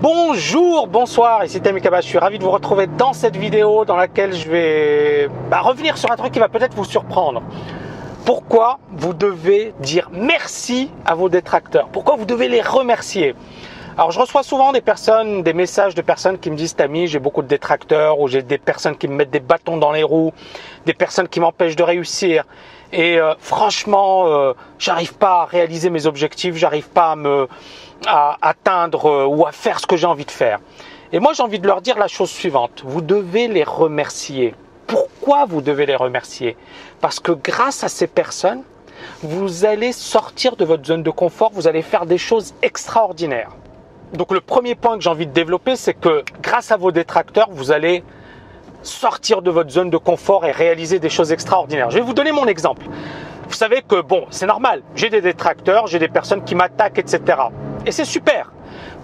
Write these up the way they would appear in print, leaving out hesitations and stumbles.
Bonjour, bonsoir, ici Tammy Kaba, je suis ravi de vous retrouver dans cette vidéo dans laquelle je vais revenir sur un truc qui va peut-être vous surprendre. Pourquoi vous devez dire merci à vos détracteurs? Pourquoi vous devez les remercier? Alors je reçois souvent des messages de personnes qui me disent Tammy, j'ai beaucoup de détracteurs, ou j'ai des personnes qui me mettent des bâtons dans les roues, des personnes qui m'empêchent de réussir. Et franchement, j'arrive pas à réaliser mes objectifs, j'arrive pas à atteindre ou à faire ce que j'ai envie de faire. Et moi, j'ai envie de leur dire la chose suivante. Vous devez les remercier. Pourquoi vous devez les remercier? Parce que grâce à ces personnes, vous allez sortir de votre zone de confort, vous allez faire des choses extraordinaires. Donc le premier point que j'ai envie de développer, c'est que grâce à vos détracteurs, vous allez sortir de votre zone de confort et réaliser des choses extraordinaires. Je vais vous donner mon exemple. Vous savez que bon, c'est normal, j'ai des détracteurs, j'ai des personnes qui m'attaquent, etc. Et c'est super.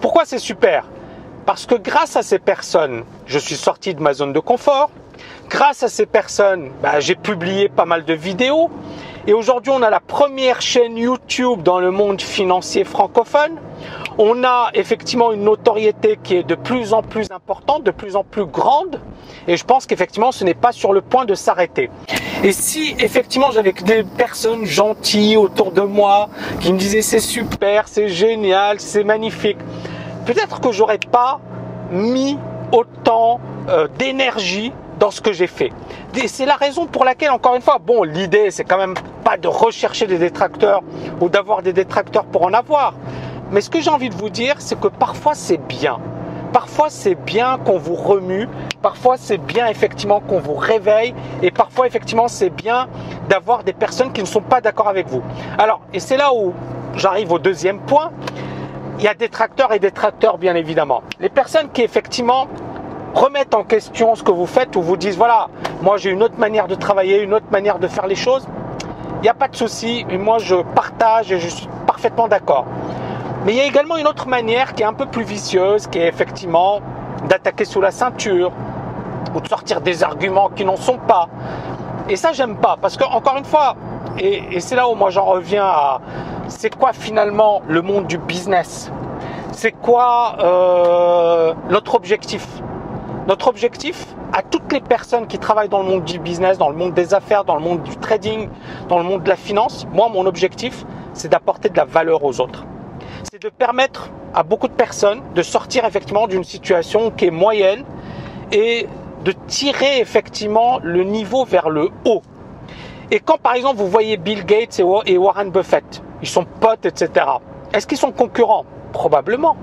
Pourquoi c'est super? Parce que grâce à ces personnes, je suis sorti de ma zone de confort. Grâce à ces personnes, j'ai publié pas mal de vidéos. Et aujourd'hui, on a la première chaîne YouTube dans le monde financier francophone. On a effectivement une notoriété qui est de plus en plus importante, de plus en plus grande. Et je pense qu'effectivement, ce n'est pas sur le point de s'arrêter. Et si effectivement, j'avais des personnes gentilles autour de moi qui me disaient c'est super, c'est génial, c'est magnifique, peut-être que j'aurais pas mis autant d'énergie dans ce que j'ai fait. Et c'est la raison pour laquelle, encore une fois, bon, l'idée, c'est quand même pas de rechercher des détracteurs ou d'avoir des détracteurs pour en avoir. Mais ce que j'ai envie de vous dire, c'est que parfois, c'est bien. Parfois, c'est bien qu'on vous remue. Parfois, c'est bien, effectivement, qu'on vous réveille. Et parfois, effectivement, c'est bien d'avoir des personnes qui ne sont pas d'accord avec vous. Alors, et c'est là où j'arrive au deuxième point. Il y a détracteurs et détracteurs, bien évidemment. Les personnes qui, effectivement, remettent en question ce que vous faites ou vous disent voilà, moi j'ai une autre manière de travailler, une autre manière de faire les choses, il n'y a pas de souci et moi je partage et je suis parfaitement d'accord. Mais il y a également une autre manière qui est un peu plus vicieuse, qui est effectivement d'attaquer sous la ceinture ou de sortir des arguments qui n'en sont pas. Et ça j'aime pas parce que encore une fois, et c'est là où moi j'en reviens à c'est quoi finalement le monde du business? C'est quoi notre objectif? Notre objectif, à toutes les personnes qui travaillent dans le monde du business, dans le monde des affaires, dans le monde du trading, dans le monde de la finance, moi, mon objectif, c'est d'apporter de la valeur aux autres. C'est de permettre à beaucoup de personnes de sortir effectivement d'une situation qui est moyenne et de tirer effectivement le niveau vers le haut. Et quand, par exemple, vous voyez Bill Gates et Warren Buffett, ils sont potes, etc. Est-ce qu'ils sont concurrents? Probablement.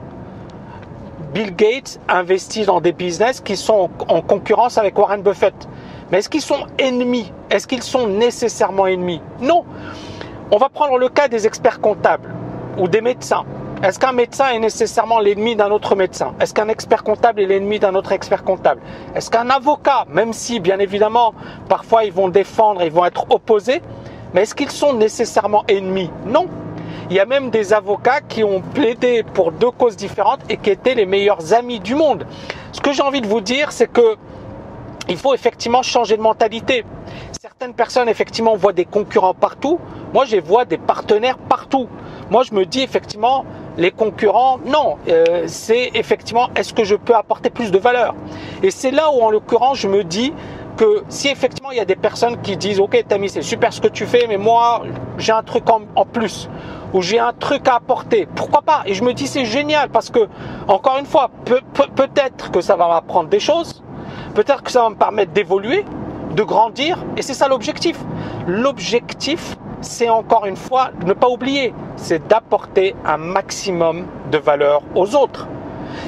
Bill Gates investit dans des business qui sont en concurrence avec Warren Buffett. Mais est-ce qu'ils sont ennemis? Est-ce qu'ils sont nécessairement ennemis? Non. On va prendre le cas des experts comptables ou des médecins. Est-ce qu'un médecin est nécessairement l'ennemi d'un autre médecin? Est-ce qu'un expert comptable est l'ennemi d'un autre expert comptable? Est-ce qu'un avocat, même si bien évidemment parfois ils vont défendre, ils vont être opposés, mais est-ce qu'ils sont nécessairement ennemis? Non. Il y a même des avocats qui ont plaidé pour deux causes différentes et qui étaient les meilleurs amis du monde. Ce que j'ai envie de vous dire, c'est que il faut effectivement changer de mentalité. Certaines personnes, effectivement, voient des concurrents partout. Moi, je vois des partenaires partout. Moi, je me dis, effectivement, les concurrents, non. C'est effectivement, est-ce que je peux apporter plus de valeur? Et c'est là où, en l'occurrence, je me dis que si effectivement il y a des personnes qui disent ok Tammy c'est super ce que tu fais mais moi j'ai un truc en plus ou j'ai un truc à apporter, pourquoi pas? Et je me dis c'est génial parce que encore une fois peut-être que ça va m'apprendre des choses, peut-être que ça va me permettre d'évoluer, de grandir et c'est ça l'objectif. L'objectif c'est encore une fois ne pas oublier, c'est d'apporter un maximum de valeur aux autres.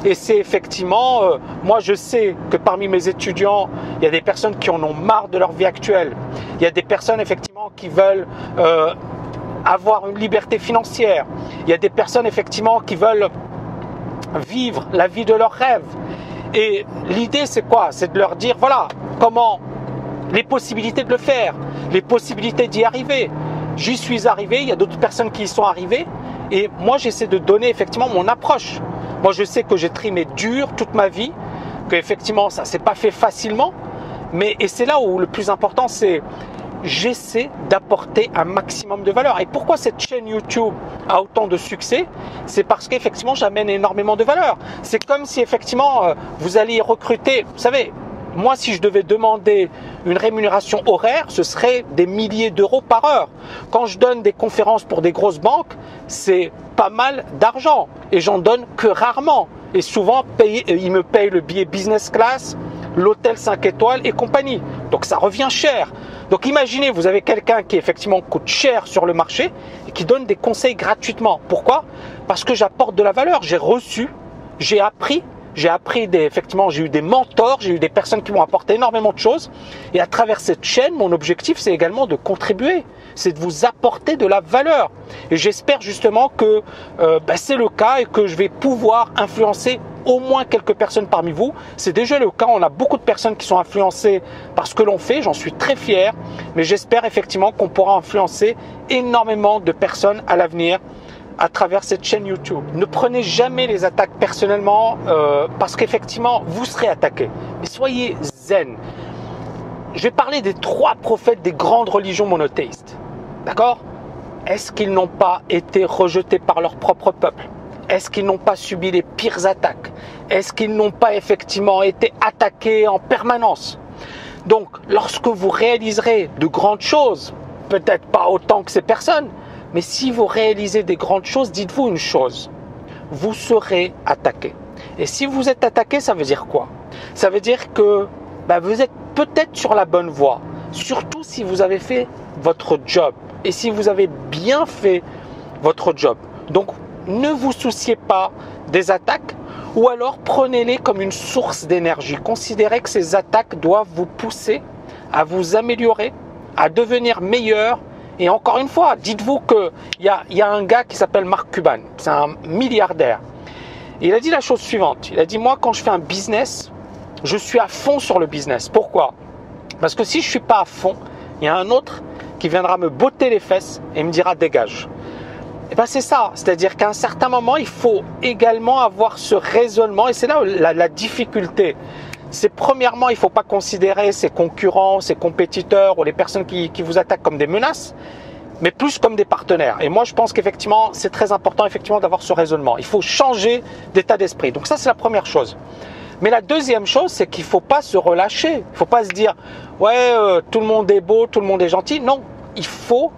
Et c'est effectivement, moi je sais que parmi mes étudiants, il y a des personnes qui en ont marre de leur vie actuelle. Il y a des personnes effectivement qui veulent avoir une liberté financière. Il y a des personnes effectivement qui veulent vivre la vie de leurs rêves. Et l'idée c'est quoi? C'est de leur dire voilà comment, les possibilités de le faire, les possibilités d'y arriver. J'y suis arrivé, il y a d'autres personnes qui y sont arrivées. Et moi j'essaie de donner effectivement mon approche. Moi, je sais que j'ai trimé dur toute ma vie, que effectivement, ça s'est pas fait facilement. Et c'est là où le plus important, c'est j'essaie d'apporter un maximum de valeur. Et pourquoi cette chaîne YouTube a autant de succès? C'est parce qu'effectivement, j'amène énormément de valeur. C'est comme si effectivement, vous alliez recruter, vous savez, moi, si je devais demander une rémunération horaire, ce serait des milliers d'euros par heure. Quand je donne des conférences pour des grosses banques, c'est pas mal d'argent et j'en donne que rarement. Et souvent, ils me payent le billet business class, l'hôtel 5 étoiles et compagnie. Donc, ça revient cher. Donc, imaginez, vous avez quelqu'un qui effectivement coûte cher sur le marché et qui donne des conseils gratuitement. Pourquoi? Parce que j'apporte de la valeur. J'ai reçu, j'ai appris. Effectivement, j'ai eu des mentors, j'ai eu des personnes qui m'ont apporté énormément de choses. Et à travers cette chaîne, mon objectif, c'est également de contribuer. C'est de vous apporter de la valeur. Et j'espère justement que c'est le cas et que je vais pouvoir influencer au moins quelques personnes parmi vous. C'est déjà le cas. On a beaucoup de personnes qui sont influencées par ce que l'on fait. J'en suis très fier. Mais j'espère effectivement qu'on pourra influencer énormément de personnes à l'avenir à travers cette chaîne YouTube. Ne prenez jamais les attaques personnellement parce qu'effectivement, vous serez attaqué. Mais soyez zen. Je vais parler des 3 prophètes des grandes religions monothéistes. D'accord? Est-ce qu'ils n'ont pas été rejetés par leur propre peuple? Est-ce qu'ils n'ont pas subi les pires attaques? Est-ce qu'ils n'ont pas effectivement été attaqués en permanence? Donc, lorsque vous réaliserez de grandes choses, peut-être pas autant que ces personnes, mais si vous réalisez des grandes choses, dites-vous une chose, vous serez attaqué. Et si vous êtes attaqué, ça veut dire quoi? Ça veut dire que vous êtes peut-être sur la bonne voie, surtout si vous avez fait votre job et si vous avez bien fait votre job. Donc, ne vous souciez pas des attaques ou alors prenez-les comme une source d'énergie. Considérez que ces attaques doivent vous pousser à vous améliorer, à devenir meilleur. Et encore une fois, dites-vous qu'il y a un gars qui s'appelle Mark Cuban, c'est un milliardaire. Il a dit la chose suivante, il a dit moi quand je fais un business, je suis à fond sur le business. Pourquoi? Parce que si je ne suis pas à fond, il y a un autre qui viendra me botter les fesses et me dira dégage. Et c'est ça, c'est-à-dire qu'à un certain moment, il faut également avoir ce raisonnement et c'est là la difficulté. C'est premièrement, il ne faut pas considérer ses concurrents, ses compétiteurs ou les personnes qui vous attaquent comme des menaces, mais plus comme des partenaires. Et moi, je pense qu'effectivement, c'est très important effectivement d'avoir ce raisonnement. Il faut changer d'état d'esprit. Donc ça, c'est la première chose. Mais la deuxième chose, c'est qu'il ne faut pas se relâcher. Il ne faut pas se dire « ouais, tout le monde est beau, tout le monde est gentil ». Non, il faut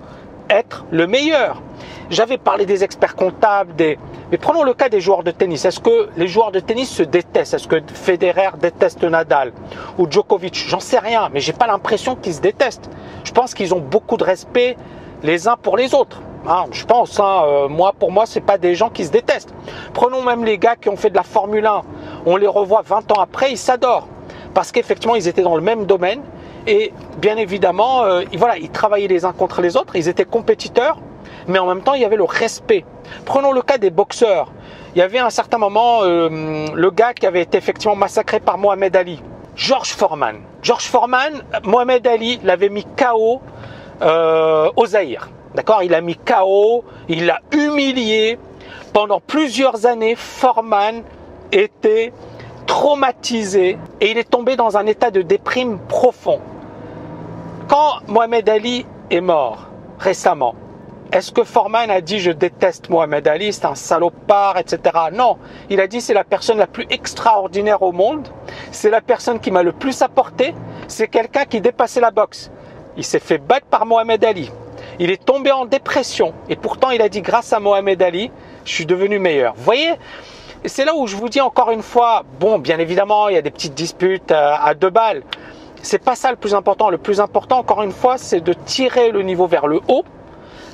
être le meilleur. J'avais parlé des experts comptables, mais prenons le cas des joueurs de tennis. Est-ce que les joueurs de tennis se détestent? Est-ce que Federer déteste Nadal ou Djokovic? J'en sais rien, mais j'ai pas l'impression qu'ils se détestent. Je pense qu'ils ont beaucoup de respect les uns pour les autres. Je pense, moi, pour moi, c'est pas des gens qui se détestent. Prenons même les gars qui ont fait de la Formule 1. On les revoit 20 ans après, ils s'adorent. Parce qu'effectivement, ils étaient dans le même domaine. Et bien évidemment, ils travaillaient les uns contre les autres. Ils étaient compétiteurs. Mais en même temps, il y avait le respect. Prenons le cas des boxeurs. Il y avait à un certain moment le gars qui avait été effectivement massacré par Mohamed Ali, George Foreman. George Foreman, Mohamed Ali l'avait mis KO au Zaïre. D'accord? Il l'a mis KO, il l'a humilié. Pendant plusieurs années, Foreman était traumatisé et il est tombé dans un état de déprime profond. Quand Mohamed Ali est mort récemment, est-ce que Foreman a dit « je déteste Mohamed Ali, c'est un salopard, etc. » Non, il a dit « c'est la personne la plus extraordinaire au monde, c'est la personne qui m'a le plus apporté, c'est quelqu'un qui dépassait la boxe. » Il s'est fait battre par Mohamed Ali. Il est tombé en dépression et pourtant il a dit « grâce à Mohamed Ali, je suis devenu meilleur. » Vous voyez? Et c'est là où je vous dis encore une fois, bon, bien évidemment, il y a des petites disputes à 2 balles. C'est pas ça le plus important. Le plus important, encore une fois, c'est de tirer le niveau vers le haut,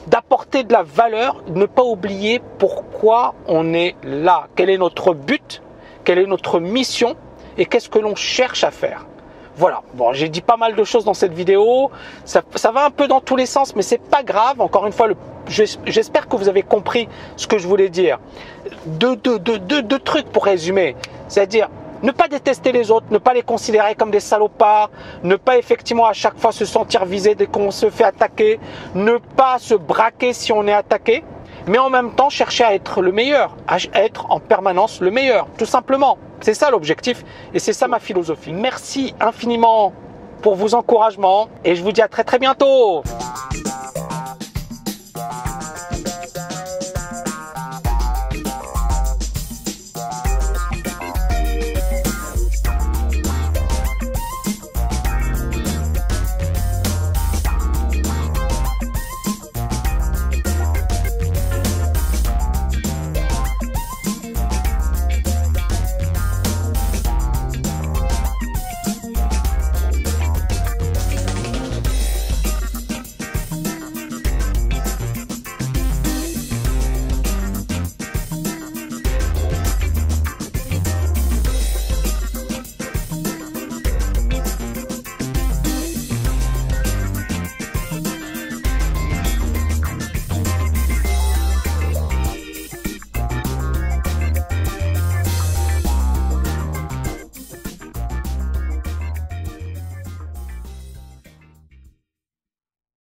d'apporter de la valeur, ne pas oublier pourquoi on est là, quel est notre but, quelle est notre mission et qu'est-ce que l'on cherche à faire. Voilà, bon, j'ai dit pas mal de choses dans cette vidéo, ça va un peu dans tous les sens, mais c'est pas grave. Encore une fois, j'espère que vous avez compris ce que je voulais dire. Deux trucs pour résumer, c'est-à-dire ne pas détester les autres, ne pas les considérer comme des salopards, ne pas effectivement à chaque fois se sentir visé dès qu'on se fait attaquer, ne pas se braquer si on est attaqué, mais en même temps chercher à être le meilleur, à être en permanence le meilleur, tout simplement. C'est ça l'objectif et c'est ça ma philosophie. Merci infiniment pour vos encouragements et je vous dis à très bientôt.